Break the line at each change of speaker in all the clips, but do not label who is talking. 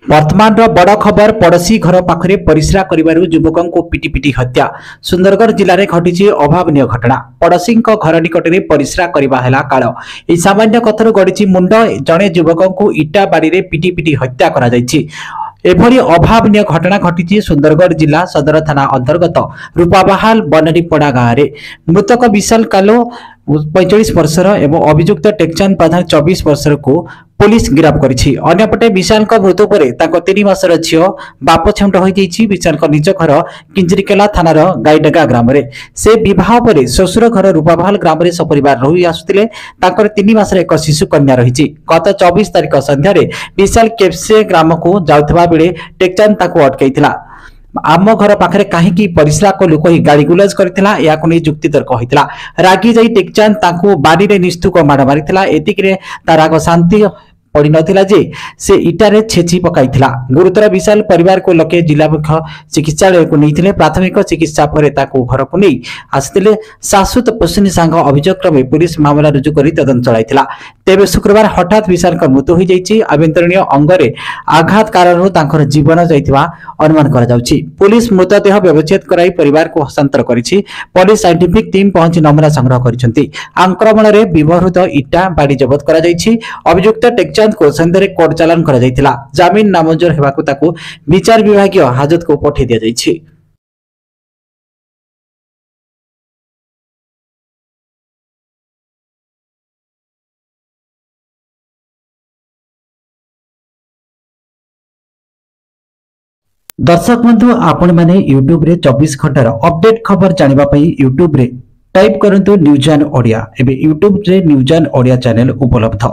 वर्तमान बड़ खबर पड़ोशी घर पाखरे परिस्रा करिबारु युवकों को पिटी पिटी हत्या। सुंदरगढ़ जिले में घटी अभावन घटना। पड़ोशी घर निकटने परिस्रा करबा हेला काल। ए सामान्य कथार गड़ी मुंड जड़े युवकों को इटा बाड़ी रे पिटी पिटी हत्या करा जायछि। एभली अभावन घटना घटी सुंदरगढ़ जिला सदर थाना अंतर्गत रूपाबाहाल बनरीपड़ा गाँव में। मृतक विशाल कालो 45 वर्षर एवं अभियुक्त टेकचंद प्रधान 24 वर्षर को पुलिस गिरफ्त करिछि। अन्यपटे विशाल मृत्यु पर 3 मासर झील बाप छेउंट हो विशाल निज घर किंजरीकेला थानार गाईडगा ग्राम में। से बह पर शशुर घर रूपाबाहाल ग्राम में सपरिवार रही आसुतिले। 3 मासर एक शिशु कन्या रही। गत 24 तारिख संध्यार विशाल केपसे ग्राम को जाउथबा बेले टेकचंद ताको अटकैथिला। आम घर पाखे कहीं परिस्रा कलु कही गाड़ी गुलाज करथिला। याकु नै जुक्ति तर्क होइतिला। रागी जाई टेकचंद ताको बाड़ी रे निस्तुक माड़ मारिथिला। एतिकरे तार राग शांति पड़ी नथिला जे से इटारे छेची पकाइथिला। गुरुतर विशाल परिवार को लोके जिला मुख्य चिकित्सालय को नैथिले। प्राथमिक चिकित्सा पर ताको घर को नहीं आसिथिले। शाश्वत पोषणी संघ अभियोग क्रमे पुलिस मामला रुजु करी तदंत चलाइथिला। तेबे शुक्रवार हठात विशाल मृत्यु हो जाइछि। आभ्यंतरीण अंगरे आघात कारण तांकर जीवन जाइथिबा अनुमान करा जाउछि। पुलिस मृतदेह व्यवच्छेद कराई परिवार को हस्तांतर करिछि। पुलिस साइंटिफिक टीम पहुंची नमूना संग्रह करिसेंति। आक्रमण रे व्यवहृत इटा बाड़ी जब्त करा जाइछि। अभियुक्त टेकचंद को संदेह कोर्ट चालान करा जाइथिला। जमीन नामंजूर हेबाकु ताकू विचार विभागीय हाजत को पठै दिया जाइछि। दर्शक बंधु आपण माने यूट्यूब रे 24 घंटार अपडेट खबर जानिबा पई यूट्यूब रे टाइप करंतु न्यूज एंड ओडिया। एबे यूट्यूब रे न्यूज एंड ओडिया चैनल उपलब्ध।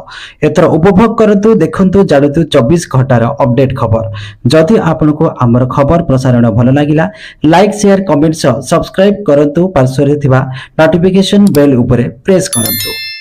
एतर उपभोग करंतु देखंतु जानतु 24 घंटार अपडेट खबर। जदि आपनको हमर खबर प्रसारण भल लागिला लाइक शेयर कमेंट सब्सक्राइब करंतु। पार्श्व रे थिबा नोटिफिकेशन बेल उपरे प्रेस करंतु।